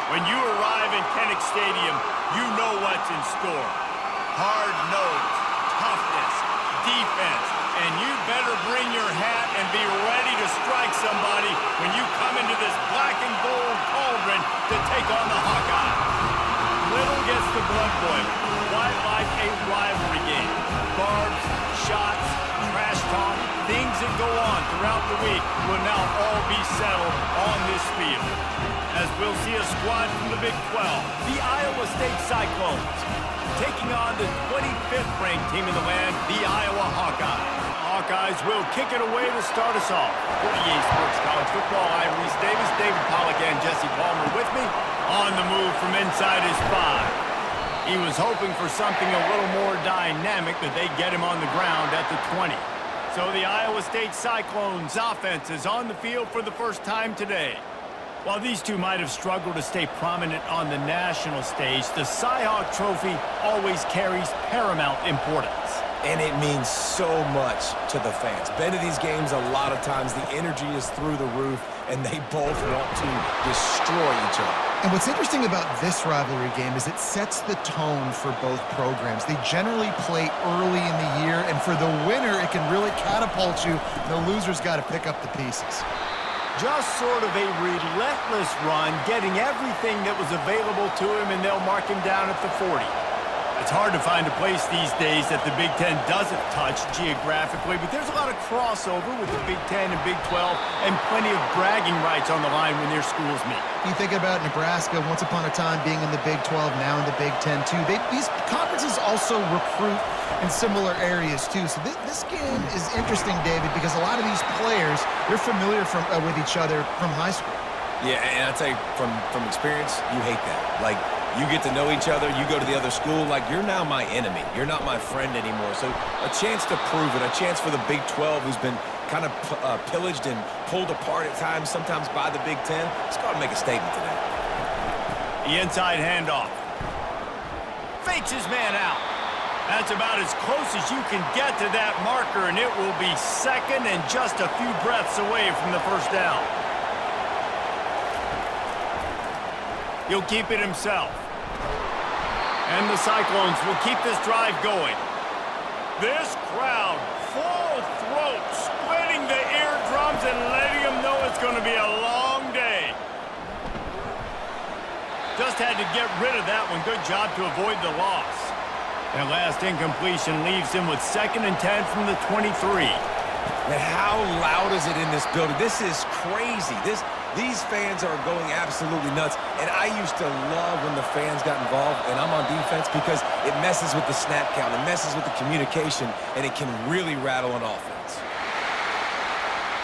When you arrive in Kinnick Stadium, you know what's in store. Hard nose, toughness, defense, and you better bring your hat and be ready to strike somebody when you come into this black and gold cauldron to take on the Hawkeyes. Little gets the blood boiling, quite like a rivalry game. Barbs, shots, trash talk, things that go on throughout the week will now all be settled on this field. As we'll see a squad from the Big 12, the Iowa State Cyclones, taking on the 25th ranked team in the land, the Iowa Hawkeyes. Hawkeyes will kick it away to start us off. For EA Sports College Football, I'm Reese Davis, David Pollack, and Jesse Palmer with me. On the move from inside his 5. He was hoping for something a little more dynamic, but they get him on the ground at the 20. So the Iowa State Cyclones offense is on the field for the first time today. While these two might have struggled to stay prominent on the national stage, the Cy-Hawk Trophy always carries paramount importance. And it means so much to the fans. Been to these games a lot of times, the energy is through the roof, and they both want to destroy each other. And what's interesting about this rivalry game is it sets the tone for both programs. They generally play early in the year, and for the winner, it can really catapult you. The loser's got to pick up the pieces. Just sort of a relentless run, getting everything that was available to him, and they'll mark him down at the 40. It's hard to find a place these days that the Big Ten doesn't touch geographically, but there's a lot of crossover with the Big Ten and Big 12 and plenty of bragging rights on the line when their schools meet. You think about Nebraska, once upon a time being in the Big 12, now in the Big 10 too. These conferences also recruit in similar areas too. So this game is interesting, David, because a lot of these players, they're familiar with each other from high school. Yeah, and I'll tell you, from experience, you hate that. Like, you get to know each other, you go to the other school, like, you're now my enemy. You're not my friend anymore. So a chance to prove it, a chance for the Big 12, who's been kind of pillaged and pulled apart at times, sometimes by the Big 10. It's got to make a statement today. The inside handoff. Fakes his man out. That's about as close as you can get to that marker, and it will be second and just a few breaths away from the first down. He'll keep it himself. And the Cyclones will keep this drive going. This crowd, full throat, splitting the eardrums and letting them know it's going to be a long day. Just had to get rid of that one. Good job to avoid the loss. That last incompletion leaves him with 2nd and 10 from the 23. And how loud is it in this building? This is crazy. These fans are going absolutely nuts, and I used to love when the fans got involved, and I'm on defense because it messes with the snap count, it messes with the communication, and it can really rattle an offense.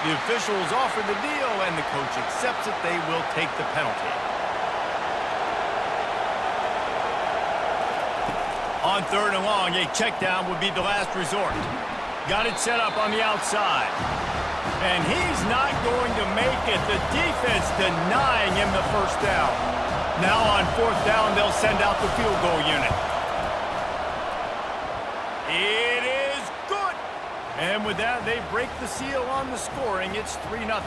The officials offer the deal, and the coach accepts it. They will take the penalty. On 3rd and long, a check down would be the last resort. Got it set up on the outside. And he's not going to make it. The defense denying him the first down. Now on 4th down, they'll send out the field goal unit. It is good. And with that, they break the seal on the scoring. It's 3-0.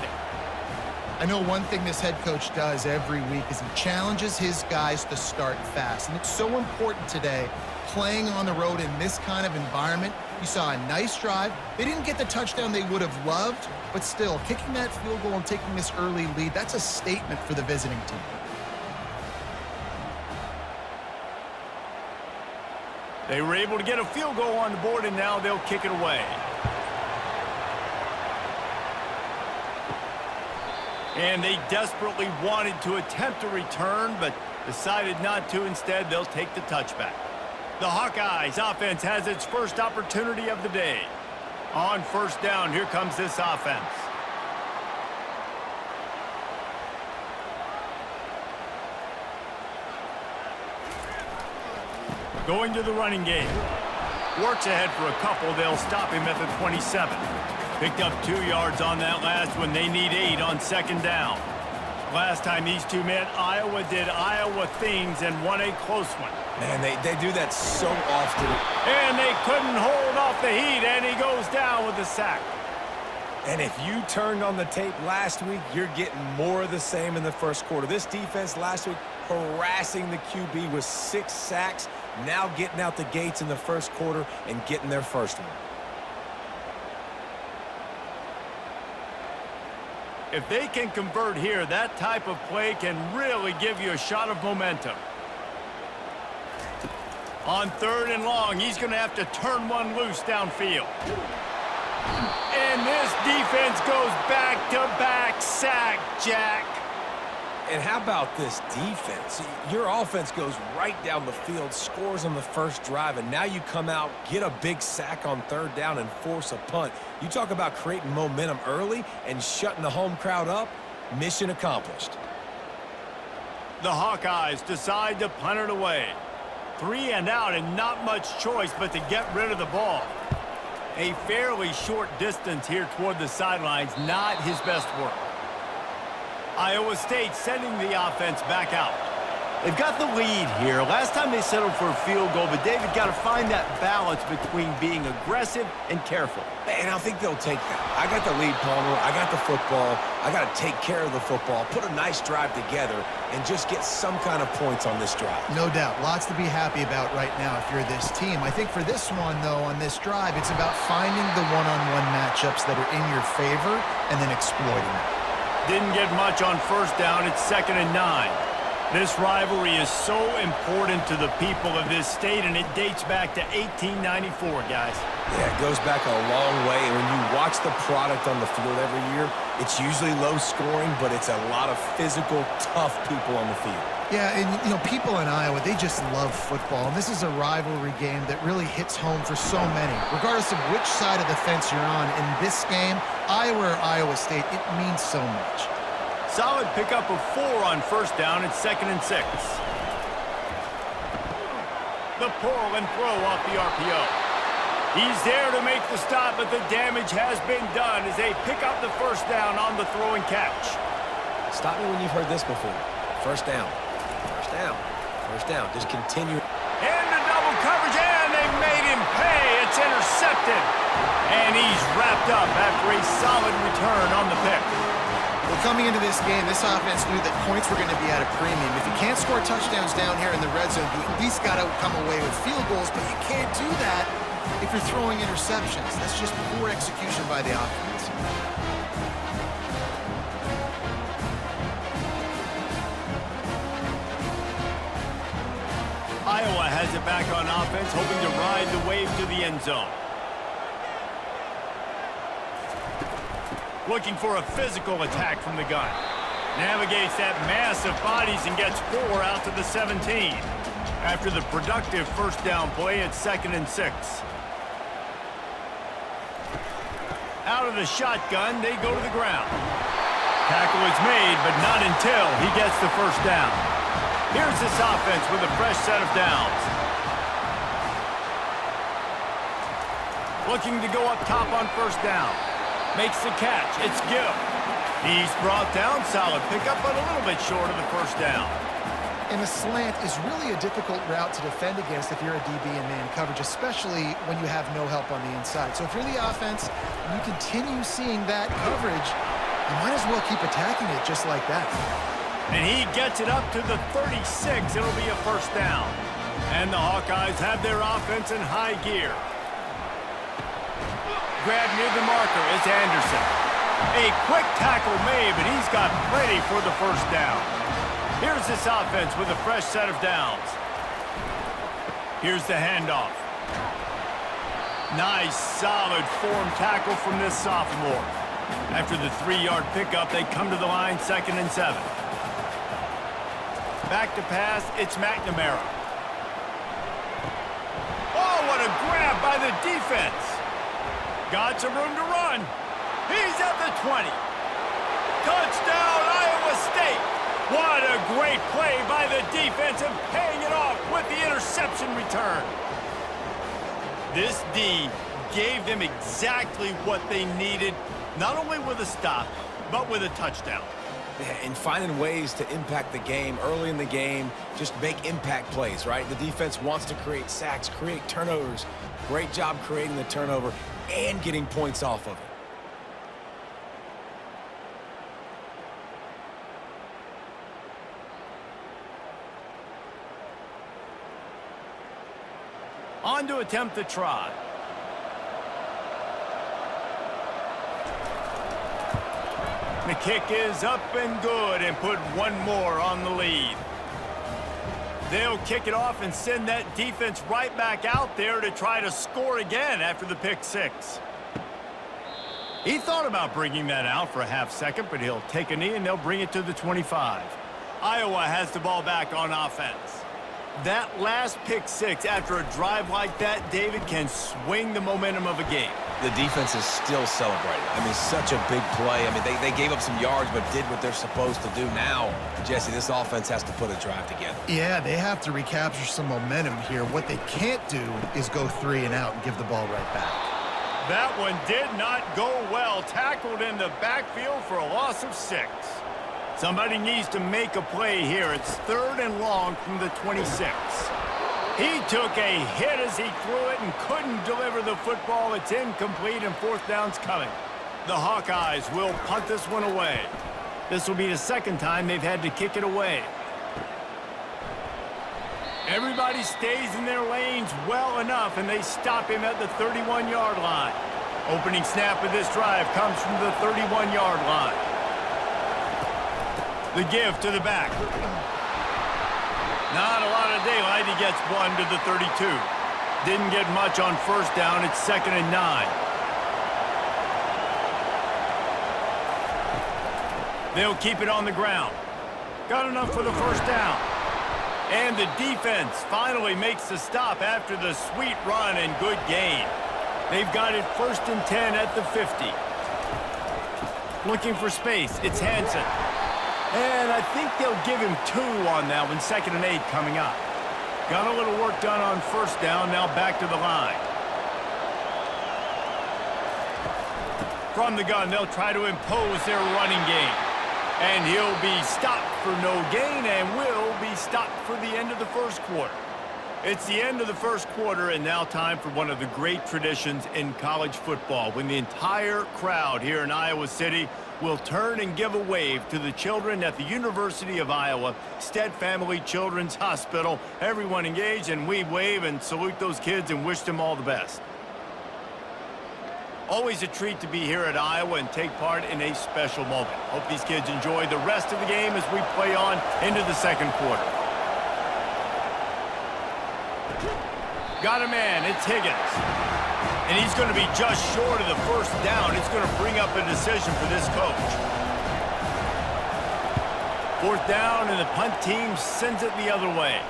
I know one thing this head coach does every week is he challenges his guys to start fast. And it's so important today, playing on the road in this kind of environment. You saw a nice drive. They didn't get the touchdown they would have loved, but still, kicking that field goal and taking this early lead, that's a statement for the visiting team. They were able to get a field goal on the board, and now they'll kick it away. And they desperately wanted to attempt a return, but decided not to. Instead, they'll take the touchback. The Hawkeyes offense has its first opportunity of the day. On 1st down, here comes this offense. Going to the running game. Works ahead for a couple. They'll stop him at the 27. Picked up 2 yards on that last one. They need 8 on 2nd down. Last time these two met, Iowa did Iowa things and won a close one. Man, they do that so often. And they couldn't hold off the heat, and he goes down with a sack. And if you turned on the tape last week, you're getting more of the same in the first quarter. This defense last week harassing the QB with 6 sacks, now getting out the gates in the first quarter and getting their first one. If they can convert here, that type of play can really give you a shot of momentum. On 3rd and long, he's going to have to turn one loose downfield. And this defense goes back-to-back sack, Jack. And how about this defense? Your offense goes right down the field, scores on the first drive, and now you come out, get a big sack on 3rd down, and force a punt. You talk about creating momentum early and shutting the home crowd up. Mission accomplished. The Hawkeyes decide to punt it away. 3 and out and not much choice but to get rid of the ball. A fairly short distance here toward the sidelines, not his best work. Iowa State sending the offense back out. They've got the lead here. Last time they settled for a field goal, but David got to find that balance between being aggressive and careful. And I think they'll take that. I got the lead, Palmer. I got the football. I got to take care of the football, put a nice drive together, and just get some kind of points on this drive. No doubt. Lots to be happy about right now if you're this team. I think for this one, though, on this drive, it's about finding the one-on-one matchups that are in your favor and then exploiting it. Didn't get much on 1st down. It's 2nd and 9. This rivalry is so important to the people of this state, and it dates back to 1894, guys. Yeah, it goes back a long way, and when you watch the product on the field every year, it's usually low scoring, but it's a lot of physical, tough people on the field. Yeah, and, you know, people in Iowa, they just love football, and this is a rivalry game that really hits home for so many. Regardless of which side of the fence you're on, in this game, Iowa or Iowa State, it means so much. Solid pickup of 4 on 1st down. It's 2nd and 6. The pull and throw off the RPO. He's there to make the stop, but the damage has been done as they pick up the 1st down on the throw and catch. Stop me when you've heard this before. 1st down. 1st down. 1st down. Just continue. In the double coverage, and they made him pay. It's intercepted. And he's wrapped up after a solid return on the pick. Well, coming into this game, this offense knew that points were going to be at a premium. If you can't score touchdowns down here in the red zone, you at least got to come away with field goals, but you can't do that if you're throwing interceptions. That's just poor execution by the offense. Iowa has it back on offense, hoping to ride the wave to the end zone. Looking for a physical attack from the gun. Navigates that mass of bodies and gets 4 out to the 17. After the productive 1st down play, it's 2nd and 6. Out of the shotgun, they go to the ground. Tackle is made, but not until he gets the 1st down. Here's this offense with a fresh set of downs. Looking to go up top on 1st down. Makes the catch. It's Gill. He's brought down. Solid pickup, but a little bit short of the 1st down. And the slant is really a difficult route to defend against if you're a DB in man coverage, especially when you have no help on the inside. So if you're the offense and you continue seeing that coverage, you might as well keep attacking it just like that. And he gets it up to the 36. It'll be a 1st down. And the Hawkeyes have their offense in high gear. Grab near the marker is Anderson. A quick tackle made, but he's got plenty for the 1st down. Here's this offense with a fresh set of downs. Here's the handoff. Nice, solid form tackle from this sophomore. After the 3-yard pickup, they come to the line, 2nd and 7. Back to pass, it's McNamara. Oh, what a grab by the defense. Got some room to run. He's at the 20. Touchdown, Iowa State. What a great play by the defense and paying it off with the interception return. This D gave them exactly what they needed, not only with a stop, but with a touchdown. Yeah, and finding ways to impact the game early in the game, just make impact plays, right? The defense wants to create sacks, create turnovers. Great job creating the turnover and getting points off of it. On to attempt the try. The kick is up and good and put one more on the lead. They'll kick it off and send that defense right back out there to try to score again after the pick six. He thought about bringing that out for a half second, but he'll take a knee and they'll bring it to the 25. Iowa has the ball back on offense. That last pick six after a drive like that, David, can swing the momentum of a game. The defense is still celebrating. I mean, such a big play. I mean, they gave up some yards but did what they're supposed to do. Now, Jesse, this offense has to put a drive together. Yeah, they have to recapture some momentum here. What they can't do is go 3 and out and give the ball right back. That one did not go well. Tackled in the backfield for a loss of 6. Somebody needs to make a play here. It's 3rd and long from the 26. He took a hit as he threw it and couldn't deliver the football. It's incomplete and 4th down's coming. The Hawkeyes will punt this one away. This will be the second time they've had to kick it away. Everybody stays in their lanes well enough, and they stop him at the 31-yard line. Opening snap of this drive comes from the 31-yard line. The give to the back. Not a lot of daylight. He gets one to the 32. Didn't get much on 1st down. It's 2nd and 9. They'll keep it on the ground. Got enough for the 1st down. And the defense finally makes the stop after the sweet run and good gain. They've got it 1st and 10 at the 50. Looking for space. It's Hansen. And I think they'll give him 2 on that one. 2nd and 8 coming up. Got a little work done on 1st down. Now back to the line. From the gun, they'll try to impose their running game. And he'll be stopped for no gain and will be stopped for the end of the 1st quarter. It's the end of the 1st quarter, and now time for one of the great traditions in college football, when the entire crowd here in Iowa City will turn and give a wave to the children at the University of Iowa Stead Family Children's Hospital. Everyone engaged, and we wave and salute those kids and wish them all the best. Always a treat to be here at Iowa and take part in a special moment. Hope these kids enjoy the rest of the game as we play on into the 2nd quarter. Got a man, it's Higgins. And he's going to be just short of the 1st down. It's going to bring up a decision for this coach. 4th down, and the punt team sends it the other way.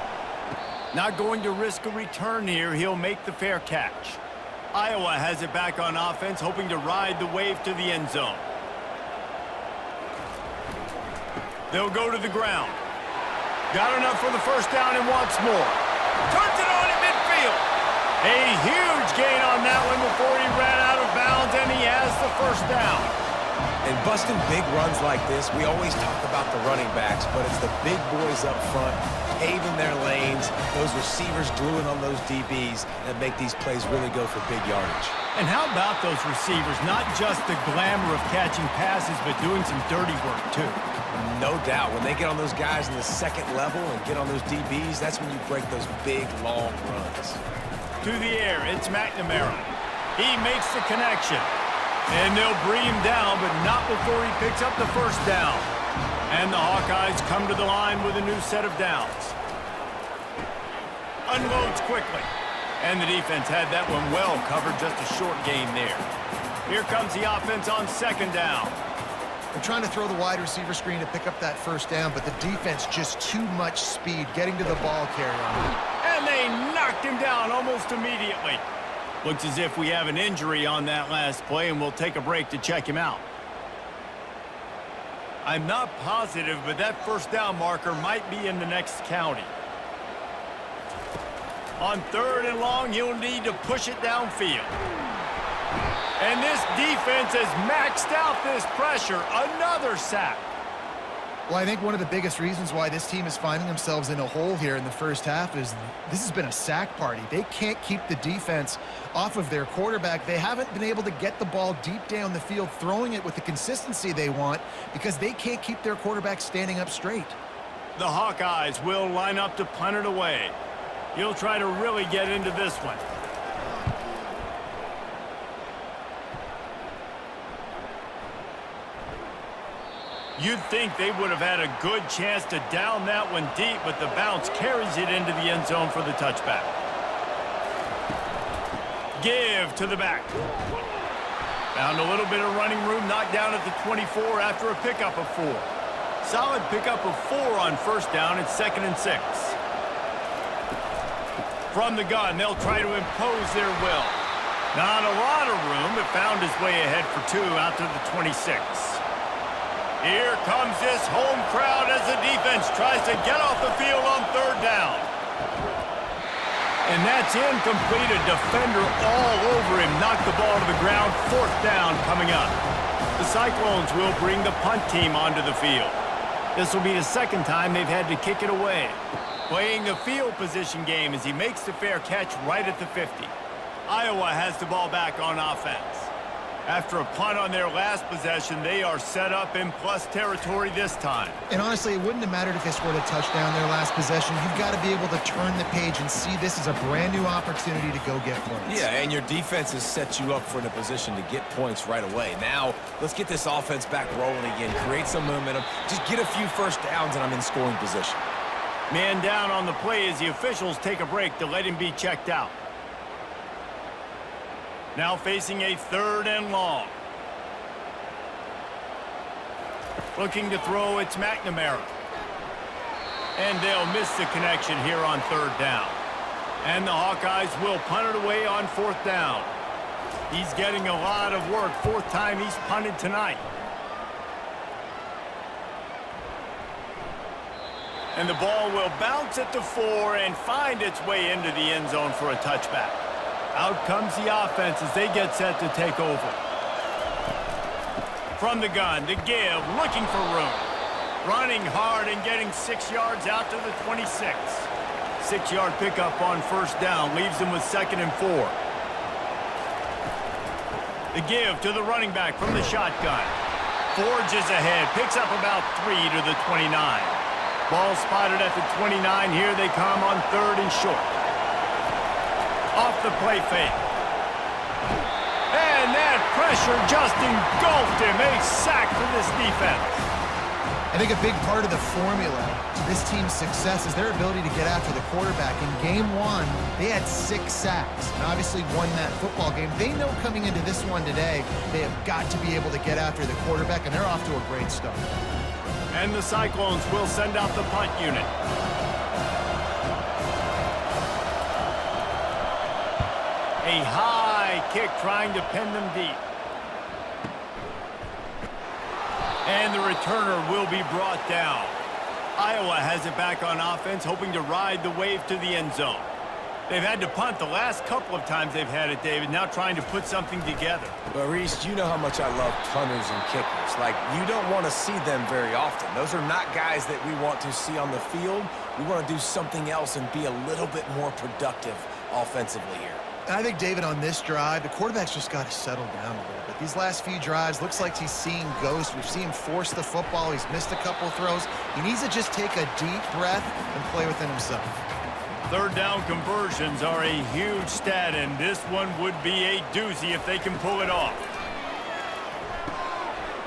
Not going to risk a return here. He'll make the fair catch. Iowa has it back on offense, hoping to ride the wave to the end zone. They'll go to the ground. Got enough for the 1st down and wants more. Turns it on in midfield. A huge gain on that one before he ran out of bounds, and he has the 1st down. And busting big runs like this, we always talk about the running backs, but it's the big boys up front, paving their lanes, those receivers gluing on those DBs that make these plays really go for big yardage. And how about those receivers? Not just the glamour of catching passes, but doing some dirty work, too. No doubt. When they get on those guys in the 2nd level and get on those DBs, that's when you break those big, long runs. To the air, it's McNamara. He makes the connection. And they'll bring him down, but not before he picks up the 1st down. And the Hawkeyes come to the line with a new set of downs. Unloads quickly. And the defense had that one well covered, just a short gain there. Here comes the offense on 2nd down. They're trying to throw the wide receiver screen to pick up that 1st down, but the defense just too much speed getting to the ball carrier. And they knocked him down almost immediately. Looks as if we have an injury on that last play, and we'll take a break to check him out. I'm not positive, but that 1st down marker might be in the next county. On 3rd and long, he'll need to push it downfield. And this defense has maxed out this pressure. Another sack. Well, I think one of the biggest reasons why this team is finding themselves in a hole here in the 1st half is this has been a sack party. They can't keep the defense off of their quarterback. They haven't been able to get the ball deep down the field, throwing it with the consistency they want because they can't keep their quarterback standing up straight. The Hawkeyes will line up to punt it away. He'll try to really get into this one. You'd think they would have had a good chance to down that one deep, but the bounce carries it into the end zone for the touchback. Give to the back. Found a little bit of running room, knocked down at the 24 after a pickup of 4. Solid pickup of 4 on first down. It's 2nd and 6. From the gun, they'll try to impose their will. Not a lot of room, but found his way ahead for 2 out to the 26. Here comes this home crowd as the defense tries to get off the field on 3rd down. And that's incomplete. A defender all over him. Knocked the ball to the ground. 4th down coming up. The Cyclones will bring the punt team onto the field. This will be the 2nd time they've had to kick it away. Playing the field position game as he makes the fair catch right at the 50. Iowa has the ball back on offense. After a punt on their last possession, they are set up in plus territory this time. And honestly, it wouldn't have mattered if they scored a touchdown their last possession. You've got to be able to turn the page and see this as a brand new opportunity to go get points. Yeah, and your defense has set you up for in a position to get points right away. Now, let's get this offense back rolling again, create some momentum, just get a few first downs, and I'm in scoring position. Man down on the play as the officials take a break to let him be checked out. Now facing a 3rd and long. Looking to throw, it's McNamara. And they'll miss the connection here on 3rd down. And the Hawkeyes will punt it away on 4th down. He's getting a lot of work. 4th time he's punted tonight. And the ball will bounce at the 4 and find its way into the end zone for a touchback. Out comes the offense as they get set to take over. From the gun, the give, looking for room. Running hard and getting 6 yards out to the 26. 6-yard pickup on 1st down leaves them with 2nd and 4. The give to the running back from the shotgun. Forges ahead, picks up about 3 to the 29. Ball spotted at the 29. Here they come on 3rd and short. Off the play fake. And that pressure just engulfed him. A sack for this defense. I think a big part of the formula to this team's success is their ability to get after the quarterback. In game 1, they had 6 sacks and obviously won that football game. They know coming into this one today, they have got to be able to get after the quarterback, and they're off to a great start. And the Cyclones will send out the punt unit. A high kick trying to pin them deep. And the returner will be brought down. Iowa has it back on offense, hoping to ride the wave to the end zone. They've had to punt the last couple of times they've had it, David, now trying to put something together. But, Reese, you know how much I love punters and kickers. Like, you don't want to see them very often. Those are not guys that we want to see on the field. We want to do something else and be a little bit more productive offensively here. And I think, David, on this drive, the quarterback's just got to settle down a little bit. These last few drives, looks like he's seeing ghosts. We've seen him force the football. He's missed a couple throws. He needs to just take a deep breath and play within himself. 3rd down conversions are a huge stat, and this one would be a doozy if they can pull it off.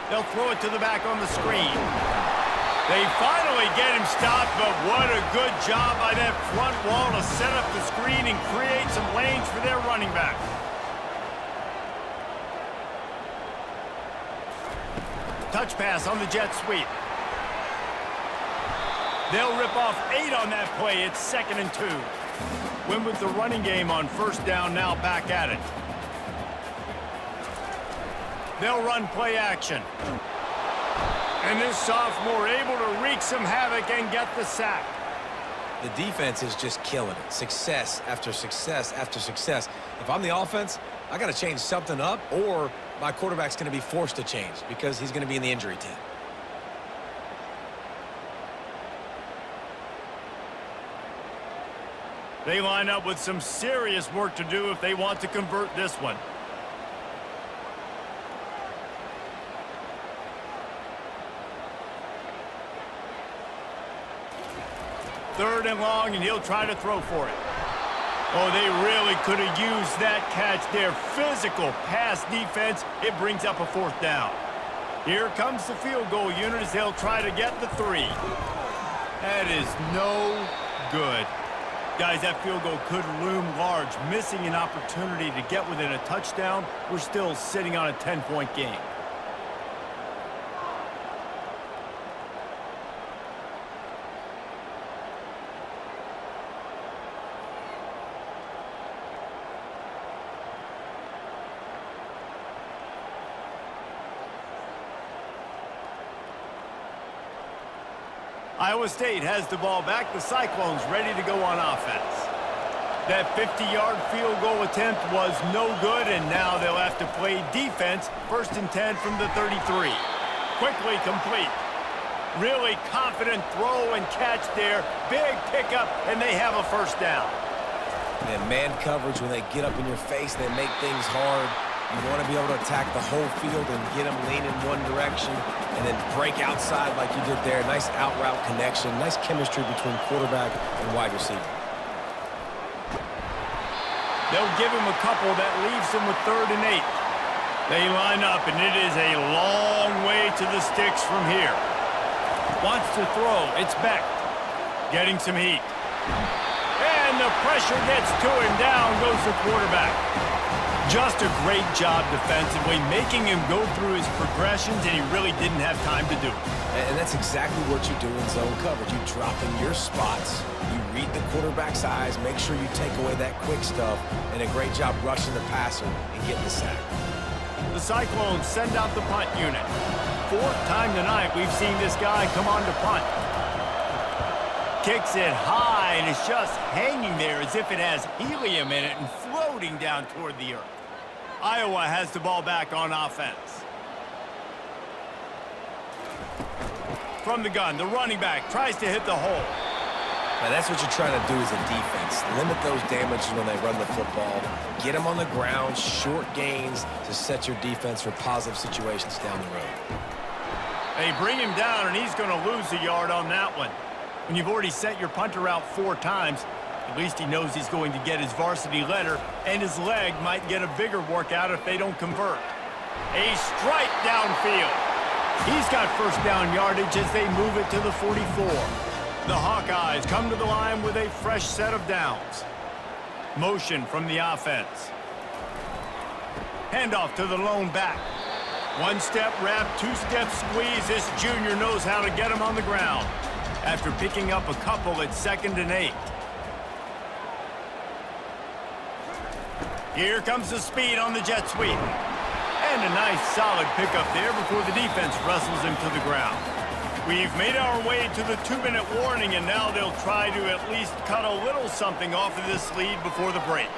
They'll throw it to the back on the screen. They finally get him stopped, but what a good job by that front wall to set up the screen and create some lanes for their running back. Touch pass on the jet sweep. They'll rip off 8 on that play. It's 2nd and 2. Win with the running game on 1st down, now back at it. They'll run play action. And this sophomore able to wreak some havoc and get the sack. The defense is just killing it. Success after success after success. If I'm the offense, I got to change something up, or my quarterback's going to be forced to change because he's going to be in the injury team. They line up with some serious work to do if they want to convert this one. Third and long, and he'll try to throw for it. Oh, they really could have used that catch there. Physical pass defense. It brings up a 4th down. Here comes the field goal unit as they'll try to get the 3. That is no good. Guys, that field goal could loom large. Missing an opportunity to get within a touchdown. We're still sitting on a 10-point game. Iowa State has the ball back. The Cyclones ready to go on offense. That 50-yard field goal attempt was no good, and now they'll have to play defense. 1st and 10 from the 33. Quickly complete. Really confident throw and catch there. Big pickup, and they have a 1st down. And man coverage, when they get up in your face, they make things hard. You want to be able to attack the whole field and get them leaning one direction and then break outside like you did there. Nice out-route connection, nice chemistry between quarterback and wide receiver. They'll give him a couple. That leaves him with 3rd and 8. They line up, and it is a long way to the sticks from here. Wants to throw. It's Beck. Getting some heat. And the pressure gets to him. Down goes the quarterback. Just a great job defensively, making him go through his progressions, and he really didn't have time to do it. And that's exactly what you do in zone coverage. You drop in your spots, you read the quarterback's eyes, make sure you take away that quick stuff, and a great job rushing the passer and getting the sack. The Cyclones send out the punt unit. 4th time tonight we've seen this guy come on to punt. Kicks it high, and it's just hanging there as if it has helium in it and floating down toward the earth. Iowa has the ball back on offense. From the gun, the running back tries to hit the hole. Now that's what you're trying to do as a defense. Limit those damages when they run the football. Get them on the ground, short gains to set your defense for positive situations down the road. They bring him down, and he's going to lose a yard on that one. When you've already sent your punter out 4 times, at least he knows he's going to get his varsity letter, and his leg might get a bigger workout if they don't convert. A strike downfield. He's got 1st down yardage as they move it to the 44. The Hawkeyes come to the line with a fresh set of downs. Motion from the offense. Handoff to the lone back. 1-step wrap, 2-step squeeze. This junior knows how to get him on the ground. After picking up a couple at 2nd and 8. Here comes the speed on the jet sweep. And a nice solid pickup there before the defense wrestles him to the ground. We've made our way to the 2-minute warning, and now they'll try to at least cut a little something off of this lead before the break.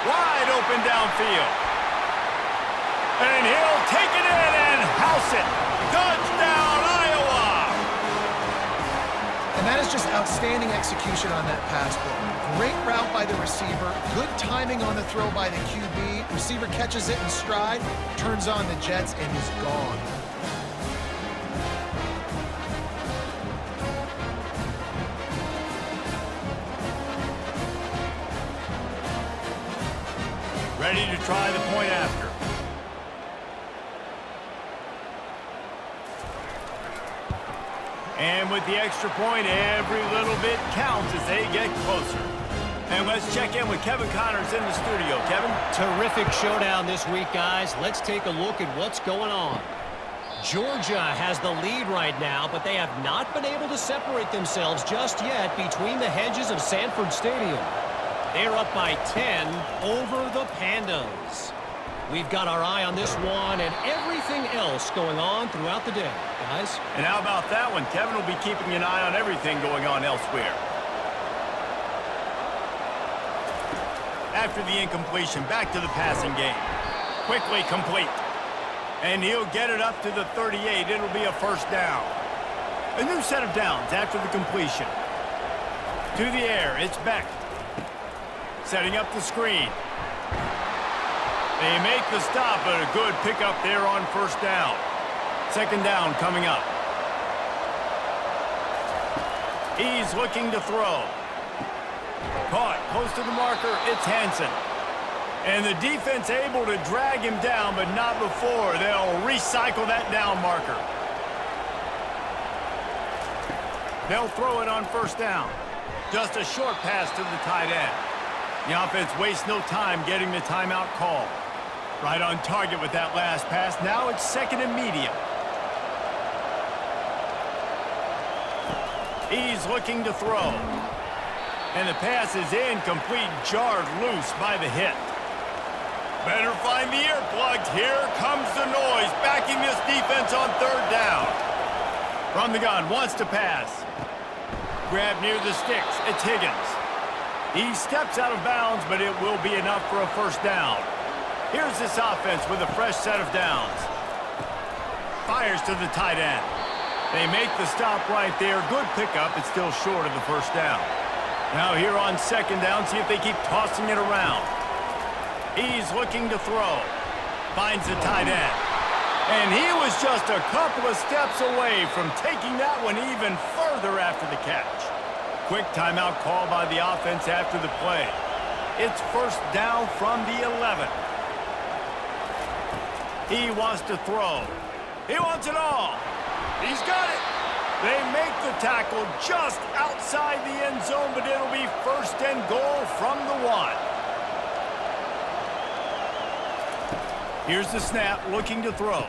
Wide open downfield. And he'll take it in and house it. Touchdown, Iowa! And that is just outstanding execution on that pass play. Great route by the receiver, good timing on the throw by the QB. Receiver catches it in stride, turns on the jets, and is gone. Ready to try the point after. And with the extra point, every little bit counts as they get closer. And let's check in with Kevin Connors in the studio. Kevin? Terrific showdown this week, guys. Let's take a look at what's going on. Georgia has the lead right now, but they have not been able to separate themselves just yet between the hedges of Sanford Stadium. They're up by 10 over the Pandas. We've got our eye on this one and everything else going on throughout the day, guys. And how about that one? Kevin will be keeping an eye on everything going on elsewhere. After the incompletion, back to the passing game. Quickly complete. And he'll get it up to the 38. It'll be a first down. A new set of downs after the completion. To the air, it's Beck. Setting up the screen. They make the stop, but a good pickup there on first down. Second down coming up. He's looking to throw. Caught close to the marker, it's Hansen. And the defense able to drag him down, but not before. They'll recycle that down marker. They'll throw it on first down. Just a short pass to the tight end. The offense wastes no time getting the timeout call. Right on target with that last pass. Now it's second and medium. He's looking to throw. And the pass is incomplete, jarred loose by the hit. Better find the earplugs. Here comes the noise, backing this defense on third down. From the gun, wants to pass. Grab near the sticks, it's Higgins. He steps out of bounds, but it will be enough for a first down. Here's this offense with a fresh set of downs. Fires to the tight end. They make the stop right there. Good pickup. It's still short of the first down. Now here on second down, see if they keep tossing it around. He's looking to throw. Finds the tight end. And he was just a couple of steps away from taking that one even further after the catch. Quick timeout call by the offense after the play. It's first down from the 11. He wants to throw. He wants it all. He's got it. They make the tackle just outside the end zone, but it'll be first and goal from the 1. Here's the snap, looking to throw.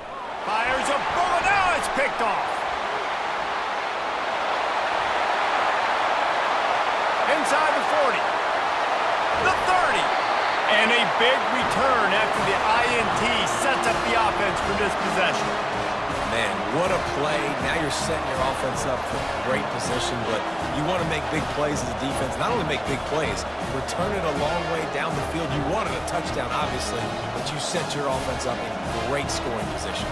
Fires a bullet. Now it's picked off. Inside the 40. The 30. And a big return after the INT sets up the offense for this possession. Man, what a play. Now you're setting your offense up for great position, but you want to make big plays as a defense. Not only make big plays, return it a long way down the field. You wanted a touchdown, obviously, but you set your offense up in great scoring position.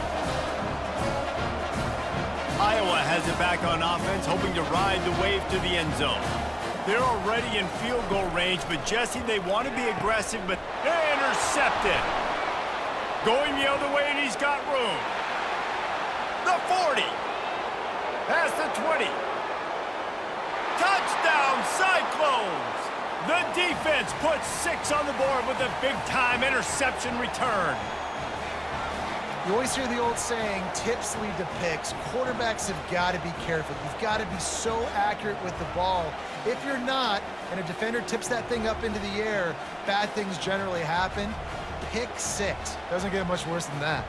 Iowa has it back on offense, hoping to ride the wave to the end zone. They're already in field goal range, but Jesse, they want to be aggressive, but they're intercepted. Going the other way, and he's got room. The 40. Past the 20. Touchdown, Cyclones! The defense puts 6 on the board with a big-time interception return. You always hear the old saying, tips lead to picks. Quarterbacks have got to be careful. You've got to be so accurate with the ball. If you're not, and a defender tips that thing up into the air, bad things generally happen. Pick 6. Doesn't get much worse than that.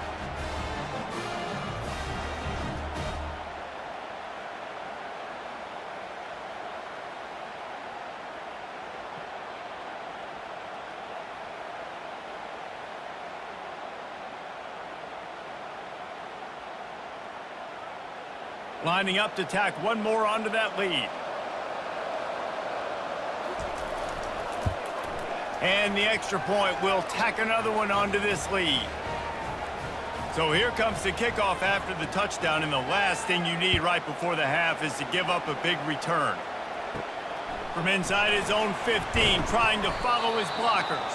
Lining up to tack one more onto that lead. And the extra point will tack another one onto this lead. So here comes the kickoff after the touchdown, and the last thing you need right before the half is to give up a big return. From inside his own 15, trying to follow his blockers.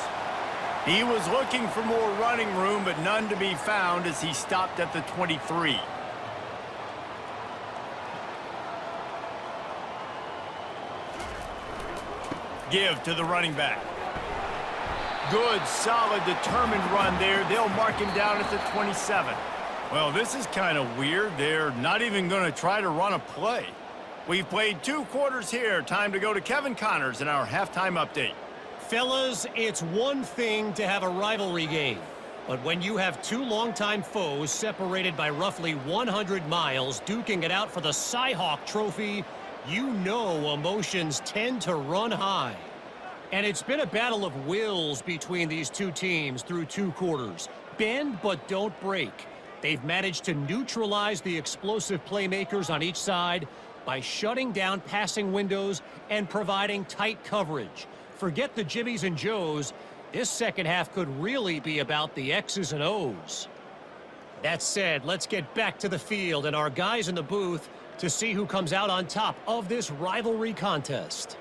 He was looking for more running room, but none to be found as he stopped at the 23. Give to the running back. Good, solid, determined run there. They'll mark him down at the 27. Well, this is kind of weird. They're not even going to try to run a play. We've played 2 quarters here. Time to go to Kevin Connors in our halftime update. Fellas, it's one thing to have a rivalry game, but when you have 2 longtime foes separated by roughly 100 miles duking it out for the Cy-Hawk Trophy, you know emotions tend to run high. And it's been a battle of wills between these 2 teams through 2 quarters. Bend but don't break. They've managed to neutralize the explosive playmakers on each side by shutting down passing windows and providing tight coverage. Forget the Jimmies and Joes. This second half could really be about the X's and O's. That said, let's get back to the field and our guys in the booth to see who comes out on top of this rivalry contest.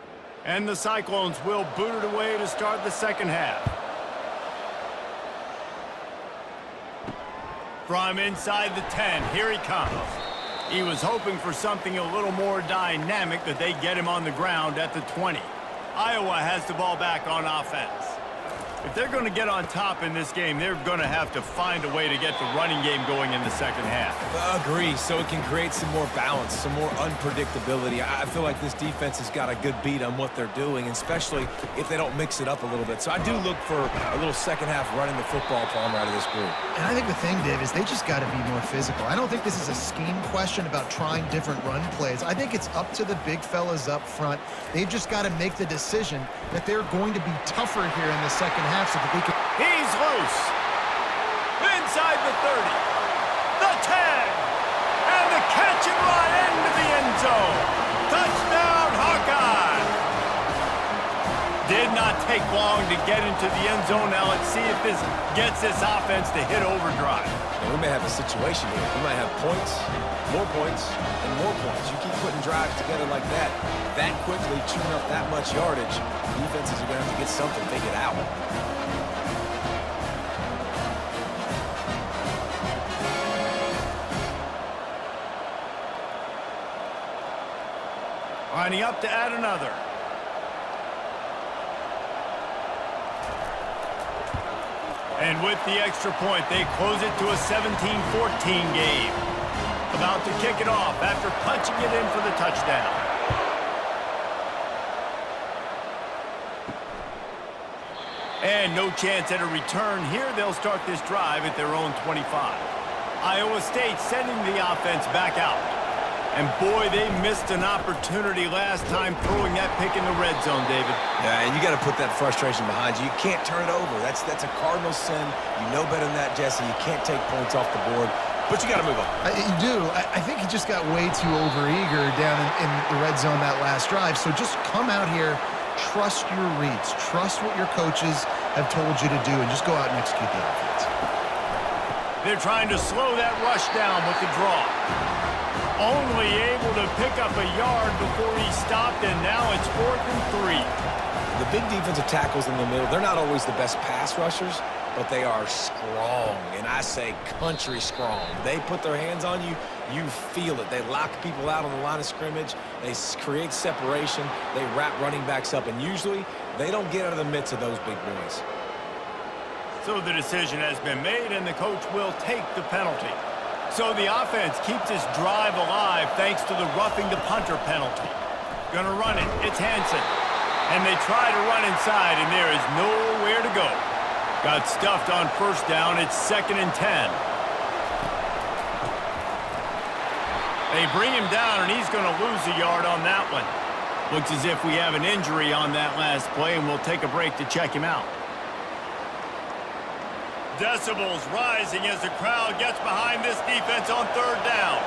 And the Cyclones will boot it away to start the second half. From inside the 10, here he comes. He was hoping for something a little more dynamic, that they get him on the ground at the 20. Iowa has the ball back on offense. If they're going to get on top in this game, they're going to have to find a way to get the running game going in the second half. Agree, so it can create some more balance, some more unpredictability. I feel like this defense has got a good beat on what they're doing, especially if they don't mix it up a little bit. So I do look for a little second half running the football palm out of this group. And I think the thing, Dave, is they just got to be more physical. I don't think this is a scheme question about trying different run plays. I think it's up to the big fellas up front. They've just got to make the decision that they're going to be tougher here in the second half so that they can... He's loose. Inside the 30. The tag. And the catch and run into the end zone. Touchdown, Hawkeye. Did not take long to get into the end zone. Now let's see if this gets this offense to hit overdrive. We may have a situation here. We might have points, and more points. You keep putting drives together like that quickly, chewing up that much yardage, defenses are going to have to get something figured out. Lining up to add another. And with the extra point, they close it to a 17-14 game. About to kick it off after punching it in for the touchdown. And no chance at a return here. They'll start this drive at their own 25. Iowa State sending the offense back out. And boy, they missed an opportunity last time throwing that pick in the red zone, David. Yeah, and you got to put that frustration behind you. You can't turn it over. That's a cardinal sin. You know better than that, Jesse. You can't take points off the board, but you got to move on. You do. I think he just got way too overeager down in the red zone that last drive. So just come out here, trust your reads, trust what your coaches have told you to do, and just go out and execute the offense. They're trying to slow that rush down with the draw. Only able to pick up a yard before he stopped, and now it's 4th and 3. The big defensive tackles in the middle, they're not always the best pass rushers, but they are strong, and I say country strong. They put their hands on you, you feel it. They lock people out on the line of scrimmage. They create separation. They wrap running backs up, and usually they don't get out of the midst of those big boys. So the decision has been made, and the coach will take the penalty. So the offense keeps this drive alive thanks to the roughing the punter penalty. Gonna run it. It's Hansen. And they try to run inside, and there is nowhere to go. Got stuffed on first down. It's 2nd and 10. They bring him down, and he's going to lose a yard on that one. Looks as if we have an injury on that last play, and we'll take a break to check him out. Decibels rising as the crowd gets behind this defense on 3rd down.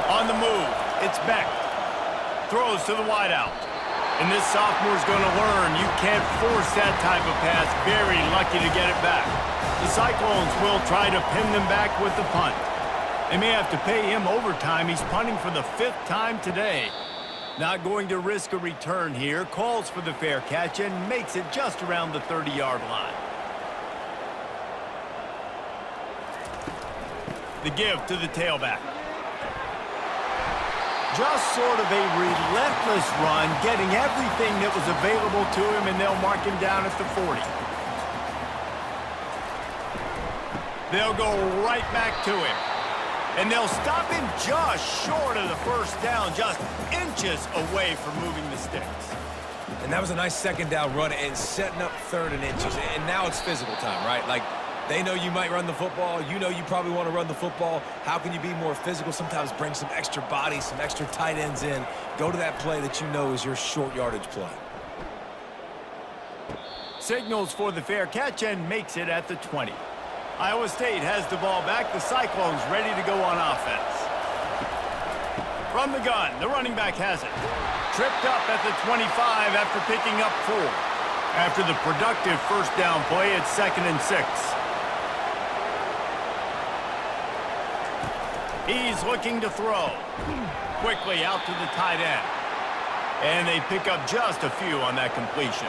On the move, it's Beck. Throws to the wideout. And this sophomore's going to learn you can't force that type of pass. Very lucky to get it back. The Cyclones will try to pin them back with the punt. They may have to pay him overtime. He's punting for the 5th time today. Not going to risk a return here. Calls for the fair catch and makes it just around the 30-yard line. The give to the tailback. Just sort of a relentless run, getting everything that was available to him, and they'll mark him down at the 40. They'll go right back to him. And they'll stop him just short of the first down, just inches away from moving the sticks. And that was a nice 2nd down run and setting up 3rd and inches. And now it's physical time, right? Like, they know you might run the football. You know you probably want to run the football. How can you be more physical? Sometimes bring some extra bodies, some extra tight ends in. Go to that play that you know is your short yardage play. Signals for the fair catch and makes it at the 20. Iowa State has the ball back. The Cyclones ready to go on offense. From the gun, the running back has it. Tripped up at the 25 after picking up 4. After the productive first down play, it's 2nd and 6. He's looking to throw. Quickly out to the tight end. And they pick up just a few on that completion.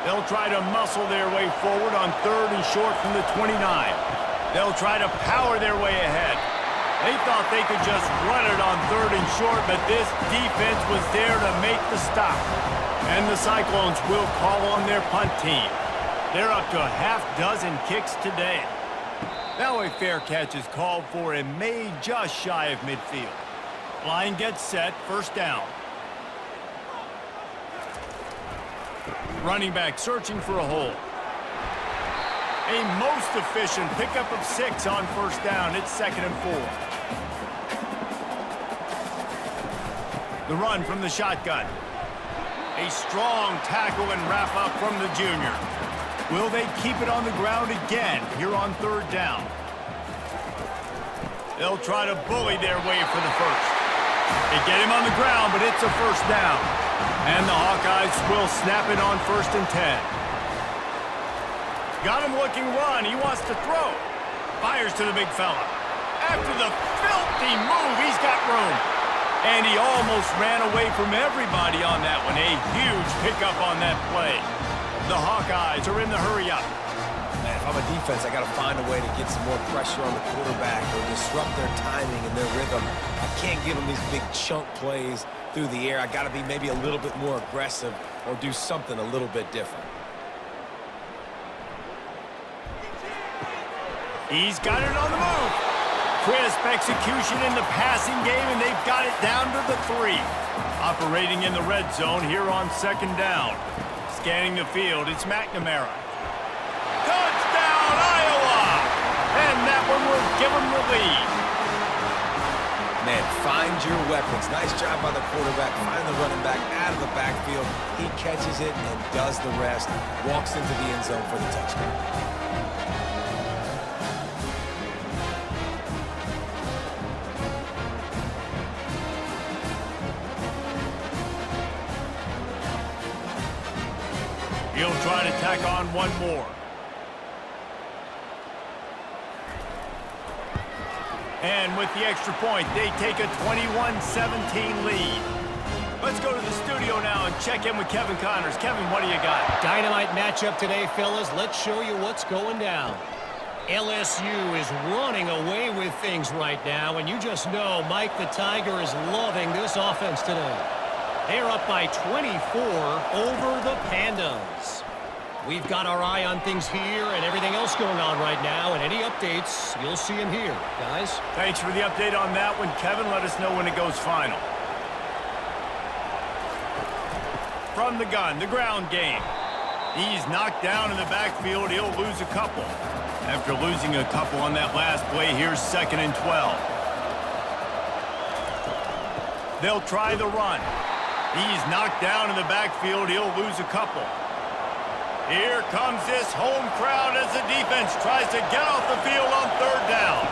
They'll try to muscle their way forward on 3rd and short from the 29. They'll try to power their way ahead. They thought they could just run it on 3rd and short, but this defense was there to make the stop. And the Cyclones will call on their punt team. They're up to a half-dozen kicks today. Now a fair catch is called for and made just shy of midfield. Line gets set, first down. Running back searching for a hole. A most efficient pickup of 6 on first down. It's 2nd and 4. The run from the shotgun. A strong tackle and wrap up from the junior. Will they keep it on the ground again here on 3rd down? They'll try to bully their way for the first. They get him on the ground, but it's a first down. And the Hawkeyes will snap it on 1st and 10. Got him looking run. He wants to throw. Fires to the big fella. After the filthy move, he's got room. And he almost ran away from everybody on that one. A huge pickup on that play. The Hawkeyes are in the hurry-up. Man, if I'm a defense, I got to find a way to get some more pressure on the quarterback or disrupt their timing and their rhythm. I can't give them these big chunk plays through the air. I got to be maybe a little bit more aggressive or do something a little bit different. He's got it on the move. Crisp execution in the passing game, and they've got it down to the 3. Operating in the red zone here on 2nd down. Scanning the field, it's McNamara. Touchdown, Iowa! And that one will give them the lead. Man, find your weapons. Nice job by the quarterback. Find the running back out of the backfield. He catches it and does the rest. Walks into the end zone for the touchdown. He'll try to tack on one more. And with the extra point, they take a 21-17 lead. Let's go to the studio now and check in with Kevin Connors. Kevin, what do you got? Dynamite matchup today, fellas. Let's show you what's going down. LSU is running away with things right now, and you just know Mike the Tiger is loving this offense today. They're up by 24 over the Pandas. We've got our eye on things here and everything else going on right now, and any updates, you'll see them here, guys. Thanks for the update on that one, Kevin. Let us know when it goes final. From the gun, the ground game. He's knocked down in the backfield. He'll lose a couple. After losing a couple on that last play, here's 2nd and 12. They'll try the run. He's knocked down in the backfield. He'll lose a couple. Here comes this home crowd as the defense tries to get off the field on 3rd down.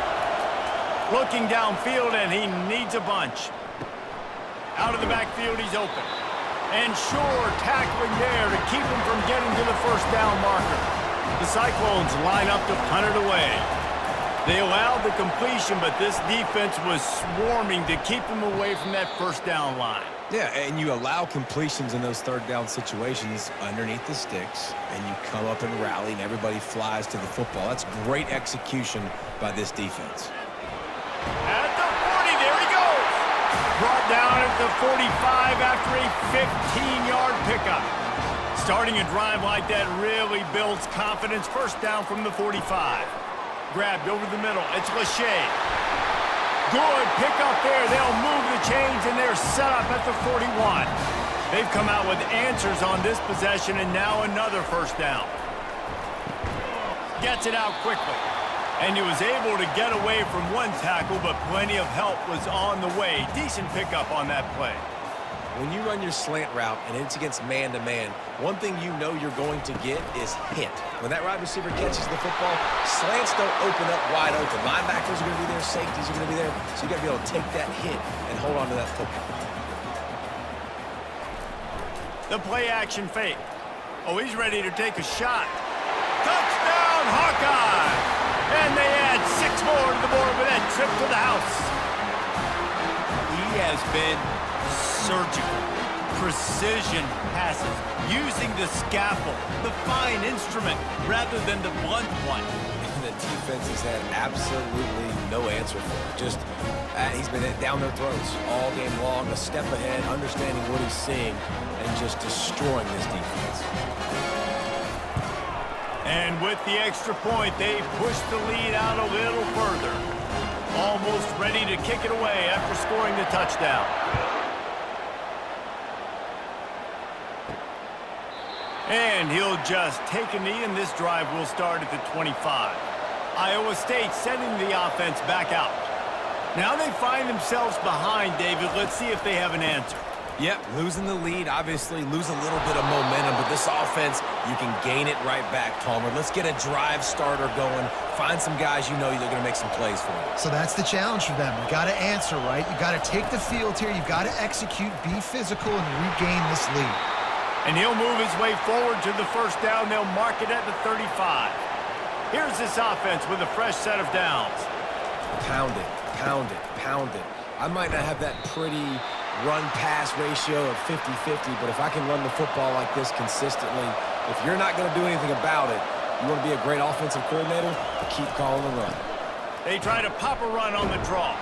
Looking downfield, and he needs a bunch. Out of the backfield, he's open. And sure, tackling there to keep him from getting to the first down marker. The Cyclones line up to punt it away. They allowed the completion, but this defense was swarming to keep them away from that first down line. Yeah, and you allow completions in those 3rd down situations underneath the sticks, and you come up and rally, and everybody flies to the football. That's great execution by this defense. At the 40, there he goes. Brought down at the 45 after a 15-yard pickup. Starting a drive like that really builds confidence. First down from the 45. Grabbed over the middle. It's Lachey. Good pickup there. They'll move the chains, and they're set up at the 41. They've come out with answers on this possession, and now another first down. Gets it out quickly. And he was able to get away from one tackle, but plenty of help was on the way. Decent pickup on that play. When you run your slant route and it's against man-to-man, one thing you know you're going to get is hit. When that wide receiver catches the football, slants don't open up wide open. Linebackers are going to be there, safeties are going to be there, so you got to be able to take that hit and hold on to that football. The play-action fake. Oh, he's ready to take a shot. Touchdown, Hawkeyes! And they add 6 more to the board with that trip to the house. He has been surgical, precision passes, using the scalpel, the fine instrument, rather than the blunt one. And the defense has had absolutely no answer for it. Just, he's been down their throats all game long, a step ahead, understanding what he's seeing, and just destroying this defense. And with the extra point, they push the lead out a little further. Almost ready to kick it away after scoring the touchdown. And he'll just take a knee, and this drive will start at the 25. Iowa State sending the offense back out. Now they find themselves behind, David. Let's see if they have an answer. Yep, losing the lead, obviously lose a little bit of momentum, but this offense, you can gain it right back, Palmer. Let's get a drive starter going. Find some guys you know they're going to make some plays for you. So that's the challenge for them. You got to answer, right? You got to take the field here. You've got to execute, be physical, and regain this lead. And he'll move his way forward to the first down. They'll mark it at the 35. Here's this offense with a fresh set of downs. Pound it, pound it, pound it. I might not have that pretty run-pass ratio of 50-50, but if I can run the football like this consistently, if you're not going to do anything about it, you want to be a great offensive coordinator, keep calling the run. They try to pop a run on the draw.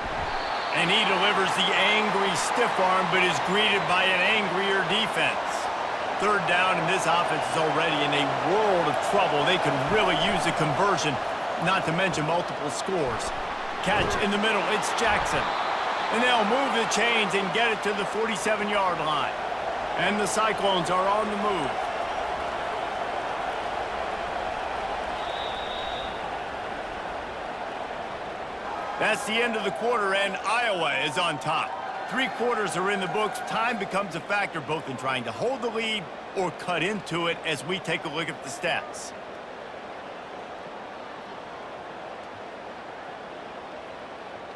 And he delivers the angry stiff arm, but is greeted by an angrier defense. Third down, and this offense is already in a world of trouble. They could really use a conversion, not to mention multiple scores. Catch in the middle, it's Jackson. And they'll move the chains and get it to the 47-yard line. And the Cyclones are on the move. That's the end of the quarter, and Iowa is on top. 3 quarters are in the books. Time becomes a factor both in trying to hold the lead or cut into it as we take a look at the stats.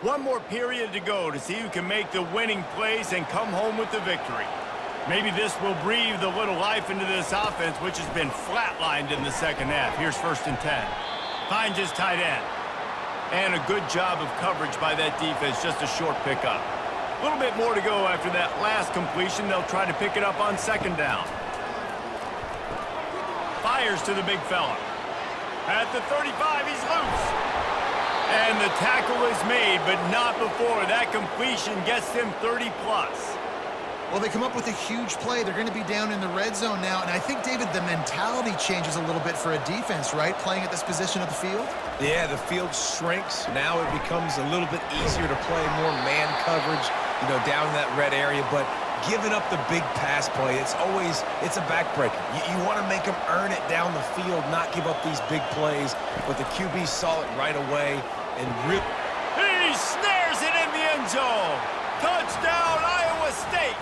One more period to go to see who can make the winning plays and come home with the victory. Maybe this will breathe a little life into this offense, which has been flatlined in the second half. Here's 1st and 10. Finds his tight end. And a good job of coverage by that defense, just a short pickup. A little bit more to go after that last completion. They'll try to pick it up on 2nd down. Fires to the big fella. At the 35, he's loose. And the tackle is made, but not before that completion gets them 30-plus. Well, they come up with a huge play. They're going to be down in the red zone now. And I think, David, the mentality changes a little bit for a defense, right? Playing at this position of the field? Yeah, the field shrinks. Now it becomes a little bit easier to play more man coverage, you know, down in that red area. But giving up the big pass play, it's a backbreaker. You want to make them earn it down the field, not give up these big plays. But the QB saw it right away and really... He snares it in the end zone. Touchdown, Iowa State.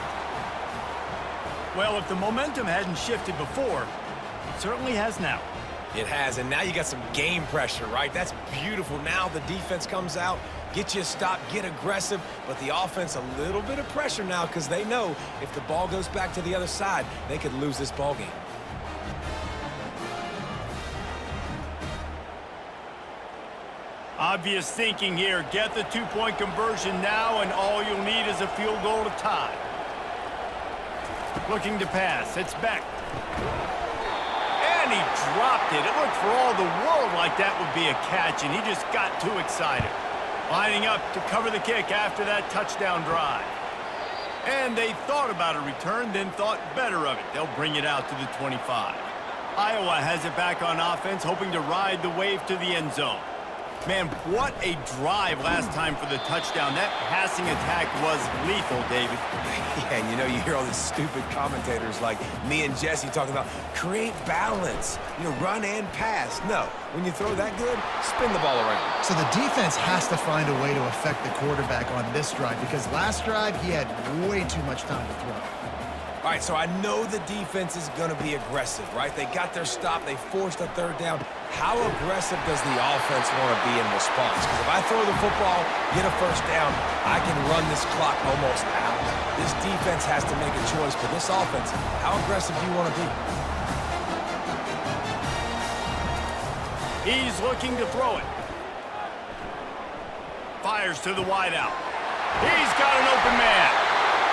Well, if the momentum hadn't shifted before, it certainly has now. It has, and now you got some game pressure, right? That's beautiful. Now the defense comes out, get you a stop, get aggressive, but the offense a little bit of pressure now because they know if the ball goes back to the other side, they could lose this ball game. Obvious thinking here. Get the 2-point conversion now, and all you'll need is a field goal to tie. Looking to pass. It's Beck. And he dropped it. It looked for all the world like that would be a catch, and he just got too excited. Lining up to cover the kick after that touchdown drive. And they thought about a return, then thought better of it. They'll bring it out to the 25. Iowa has it back on offense, hoping to ride the wave to the end zone. Man, what a drive last time for the touchdown. That passing attack was lethal, David. Yeah, and you know, you hear all these stupid commentators like me and Jesse talking about create balance, you know, run and pass. No, when you throw that good, spin the ball around. So the defense has to find a way to affect the quarterback on this drive because last drive he had way too much time to throw. All right, so I know the defense is going to be aggressive, right? They got their stop. They forced a 3rd down. How aggressive does the offense want to be in response? Because if I throw the football, get a 1st down, I can run this clock almost out. This defense has to make a choice. For this offense, how aggressive do you want to be? He's looking to throw it. Fires to the wideout. He's got an open man.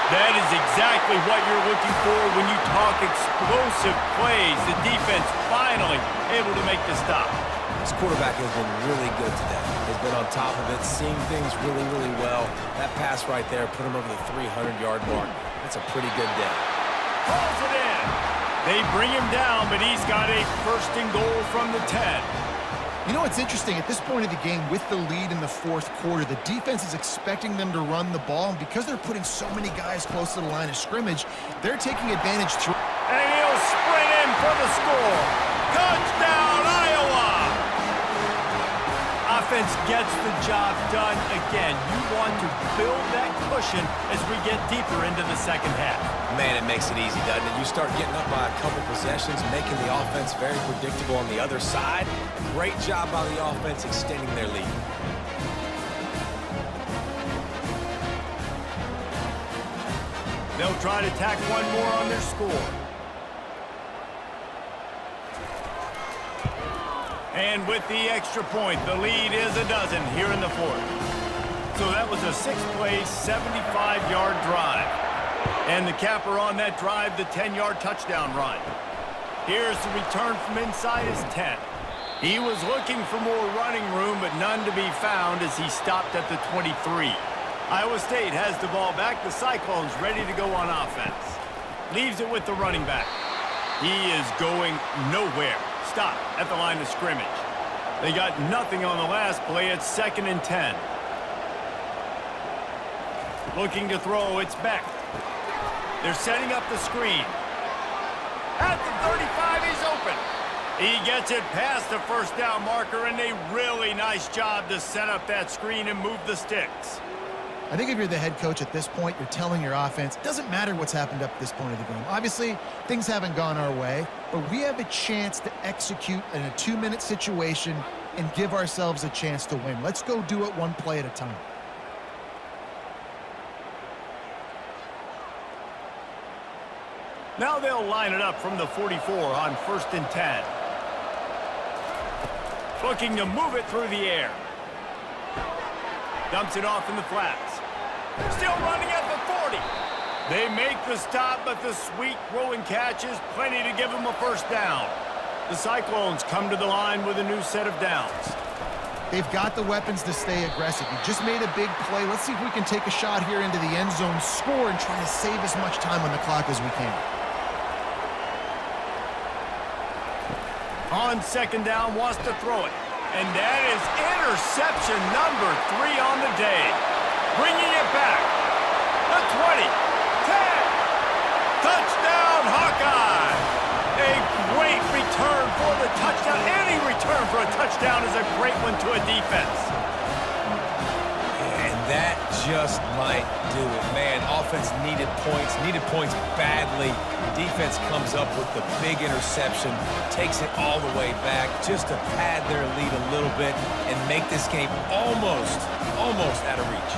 That is exactly what you're looking for when you talk explosive plays. The defense finally able to make the stop. This quarterback has been really good today. He's been on top of it, seeing things really, really well. That pass right there put him over the 300-yard mark. That's a pretty good day. Pulls it in. They bring him down, but he's got a first and goal from the 10. You know what's interesting? At this point of the game, with the lead in the fourth quarter, the defense is expecting them to run the ball, and because they're putting so many guys close to the line of scrimmage, they're taking advantage through. And he'll sprint in for the score. Touchdown, Iowa! Offense gets the job done again. You want to build that cushion as we get deeper into the second half. Man, it makes it easy, doesn't it? You start getting up by a couple possessions, making the offense very predictable on the other side. Great job by the offense extending their lead. They'll try to tack one more on their score. And with the extra point, the lead is a dozen here in the fourth. So that was a 6-play, 75-yard drive. And the capper on that drive, the 10-yard touchdown run. Here's the return from inside his 10. He was looking for more running room, but none to be found as he stopped at the 23. Iowa State has the ball back. The Cyclones ready to go on offense. Leaves it with the running back. He is going nowhere. Stop at the line of scrimmage. They got nothing on the last play. It's 2nd and 10. Looking to throw, it's Beck. They're setting up the screen. At the 35, he's open. He gets it past the first down marker, and a really nice job to set up that screen and move the sticks. I think if you're the head coach at this point, you're telling your offense, it doesn't matter what's happened up to this point of the game. Obviously, things haven't gone our way, but we have a chance to execute in a 2-minute situation and give ourselves a chance to win. Let's go do it one play at a time. Now they'll line it up from the 44 on 1st and 10. Looking to move it through the air. Dumps it off in the flats. Still running at the 40. They make the stop, but the sweet throw and catch is plenty to give them a first down. The Cyclones come to the line with a new set of downs. They've got the weapons to stay aggressive. You just made a big play. Let's see if we can take a shot here into the end zone, score, and try to save as much time on the clock as we can. On 2nd down, wants to throw it. And that is interception number 3 on the day. Bringing it back. The 20, 10. Touchdown, Hawkeyes. A great return for the touchdown. Any return for a touchdown is a great one to a defense. And that just might do it. Man, offense needed points badly. Defense comes up with the big interception, takes it all the way back just to pad their lead a little bit and make this game almost out of reach.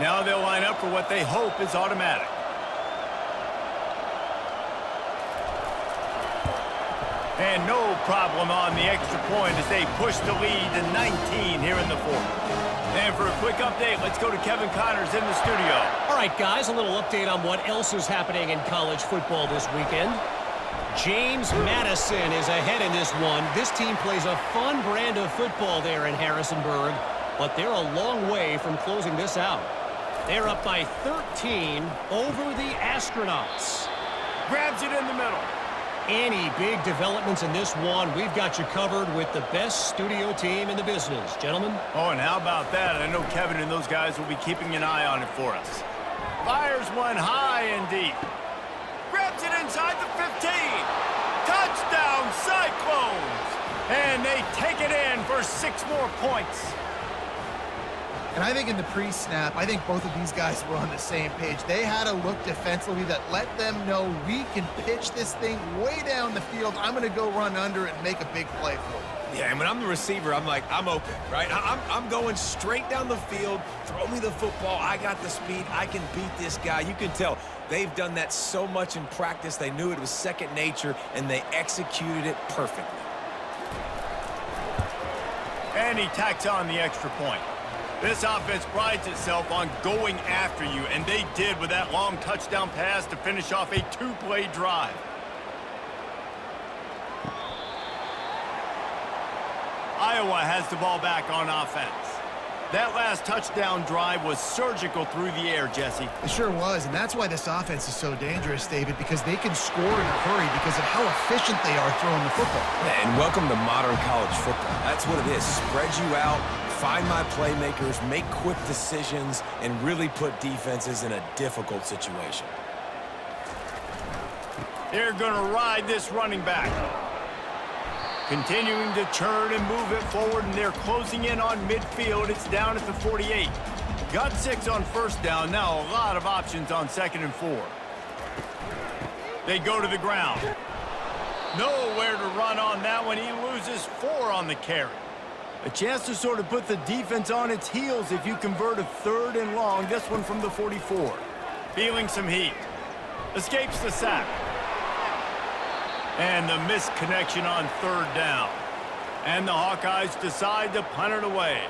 Now they'll line up for what they hope is automatic. And no problem on the extra point as they push the lead to 19 here in the fourth. And for a quick update, let's go to Kevin Connors in the studio. All right, guys, a little update on what else is happening in college football this weekend. James Madison is ahead in this one. This team plays a fun brand of football there in Harrisonburg, but they're a long way from closing this out. They're up by 13 over the Astronauts. Grabs it in the middle. Any big developments in this one, we've got you covered with the best studio team in the business. Gentlemen? Oh, and how about that? I know Kevin and those guys will be keeping an eye on it for us. Fires one high and deep. Grabs it inside the 15. Touchdown, Cyclones! And they take it in for 6 more points. And I think in the pre-snap, I think both of these guys were on the same page. They had a look defensively that let them know we can pitch this thing way down the field. I'm going to go run under it and make a big play for it. Yeah, and when I'm the receiver, I'm like, I'm open, right? I'm going straight down the field. Throw me the football. I got the speed. I can beat this guy. You can tell they've done that so much in practice. They knew it was second nature, and they executed it perfectly. And he tacks on the extra point. This offense prides itself on going after you, and they did with that long touchdown pass to finish off a two-play drive. Iowa has the ball back on offense. That last touchdown drive was surgical through the air, Jesse. It sure was, and that's why this offense is so dangerous, David, because they can score in a hurry because of how efficient they are throwing the football. Yeah, and welcome to modern college football. That's what it is. Spread you out, find my playmakers, make quick decisions, and really put defenses in a difficult situation. They're going to ride this running back. Continuing to churn and move it forward, and they're closing in on midfield. It's down at the 48. Got 6 on first down. Now a lot of options on 2nd and 4. They go to the ground. Nowhere to run on that one. He loses 4 on the carry. A chance to sort of put the defense on its heels if you convert a 3rd and long. This one from the 44. Feeling some heat. Escapes the sack. And the missed connection on 3rd down. And the Hawkeyes decide to punt it away.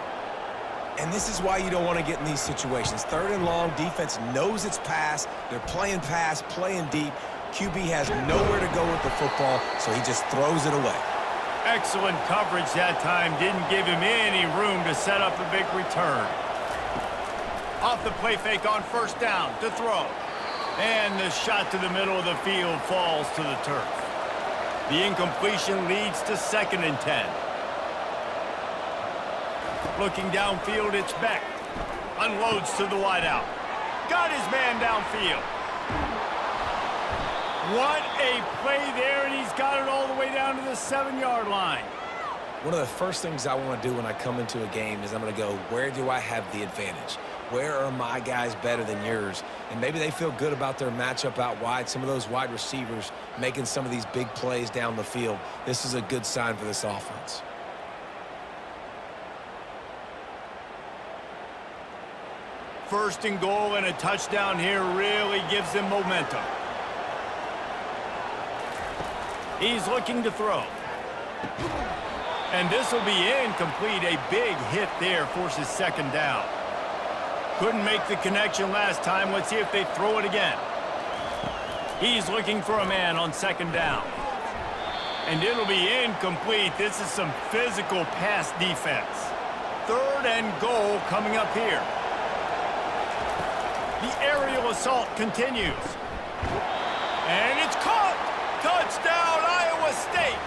And this is why you don't want to get in these situations. 3rd and long, defense knows it's pass. They're playing pass, playing deep. QB has nowhere to go with the football, so he just throws it away. Excellent coverage that time. Didn't give him any room to set up a big return. Off the play fake on 1st down to throw. And the shot to the middle of the field falls to the turf. The incompletion leads to 2nd and 10. Looking downfield, it's Beck. Unloads to the wideout. Got his man downfield. What a play there, and he's got it all the way down to the 7-yard line. One of the first things I want to do when I come into a game is I'm going to go, where do I have the advantage? Where are my guys better than yours? And maybe they feel good about their matchup out wide. Some of those wide receivers making some of these big plays down the field. This is a good sign for this offense. First and goal and a touchdown here really gives them momentum. He's looking to throw. And this will be incomplete. A big hit there forces 2nd down. Couldn't make the connection last time. Let's see if they throw it again. He's looking for a man on 2nd down. And it'll be incomplete. This is some physical pass defense. 3rd and goal coming up here. The aerial assault continues. And it's caught! Touchdown, Iowa State!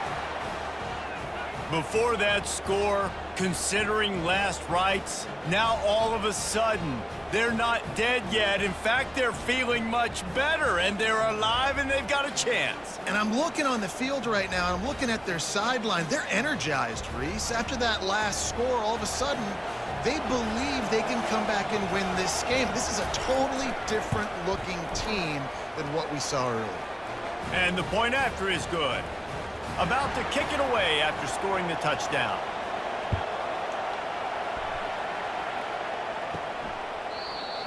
Before that score, considering last rites, now all of a sudden, they're not dead yet. In fact, they're feeling much better, and they're alive, and they've got a chance. And I'm looking on the field right now, and I'm looking at their sideline. They're energized, Reese. After that last score, all of a sudden, they believe they can come back and win this game. This is a totally different-looking team than what we saw earlier. And the point after is good. About to kick it away after scoring the touchdown.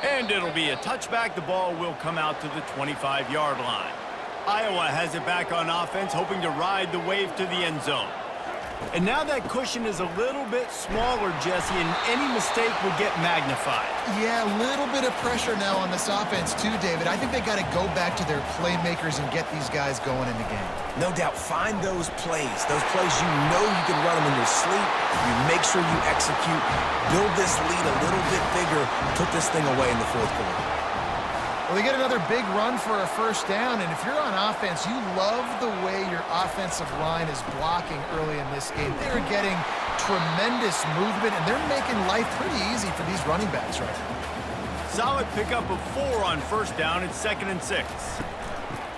And it'll be a touchback. The ball will come out to the 25-yard line. Iowa has it back on offense, hoping to ride the wave to the end zone. And now that cushion is a little bit smaller, Jesse, and any mistake would get magnified. Yeah, a little bit of pressure now on this offense too, David. I think they got to go back to their playmakers and get these guys going in the game. No doubt, find those plays you know you can run them in your sleep. You make sure you execute, build this lead a little bit bigger, put this thing away in the 4th quarter. Well, they get another big run for a 1st down, and if you're on offense, you love the way your offensive line is blocking early in this game. They're getting tremendous movement, and they're making life pretty easy for these running backs right now. Solid pickup of 4 on 1st down. It's 2nd and 6.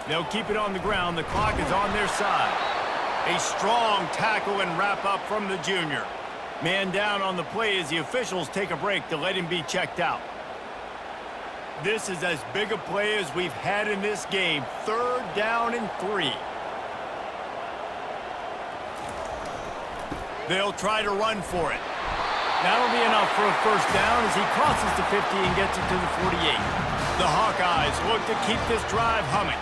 They'll keep it on the ground. The clock is on their side. A strong tackle and wrap up from the junior. Man down on the play as the officials take a break to let him be checked out. This is as big a play as we've had in this game. 3rd down and 3. They'll try to run for it. That'll be enough for a 1st down as he crosses the 50 and gets it to the 48. The Hawkeyes look to keep this drive humming.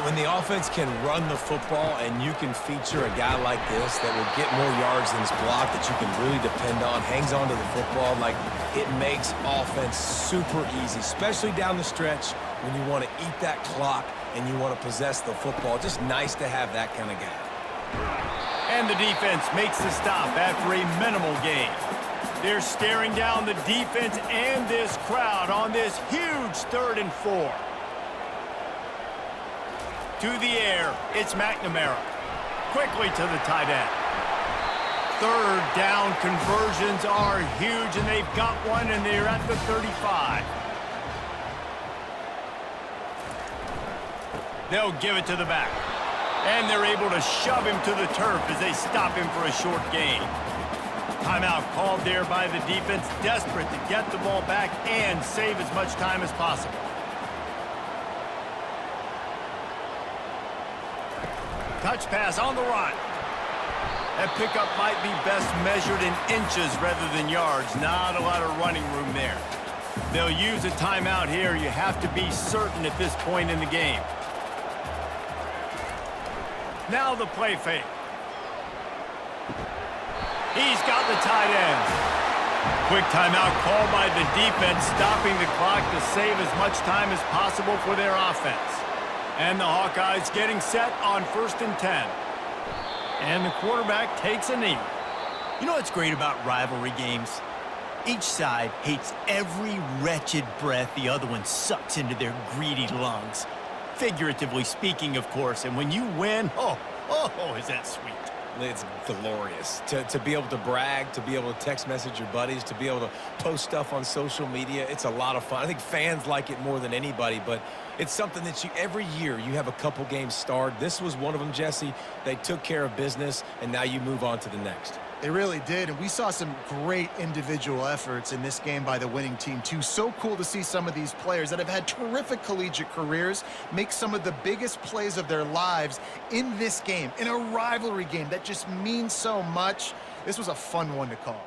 When the offense can run the football and you can feature a guy like this that will get more yards than his block that you can really depend on, hangs on to the football, like it makes offense super easy, especially down the stretch when you want to eat that clock and you want to possess the football. Just nice to have that kind of guy. And the defense makes the stop after a minimal gain. They're staring down the defense and this crowd on this huge 3rd and 4. To the air, it's McNamara. Quickly to the tight end. 3rd down conversions are huge, and they've got one, and they're at the 35. They'll give it to the back. And they're able to shove him to the turf as they stop him for a short gain. Timeout called there by the defense, desperate to get the ball back and save as much time as possible. Touch pass on the run. That pickup might be best measured in inches rather than yards. Not a lot of running room there. They'll use a timeout here. You have to be certain at this point in the game. Now the play fake. He's got the tight end. Quick timeout called by the defense, stopping the clock to save as much time as possible for their offense. And the Hawkeyes getting set on 1st and 10. And the quarterback takes a knee. You know what's great about rivalry games? Each side hates every wretched breath the other one sucks into their greedy lungs. Figuratively speaking, of course. And when you win, oh, is that sweet. It's glorious to be able to brag, to be able to text message your buddies, to be able to post stuff on social media. It's a lot of fun. I think fans like it more than anybody, but it's something that every year you have a couple games starred. This was one of them, Jesse. They took care of business, and now you move on to the next. They really did, and we saw some great individual efforts in this game by the winning team, too. So cool to see some of these players that have had terrific collegiate careers make some of the biggest plays of their lives in this game, in a rivalry game that just means so much. This was a fun one to call.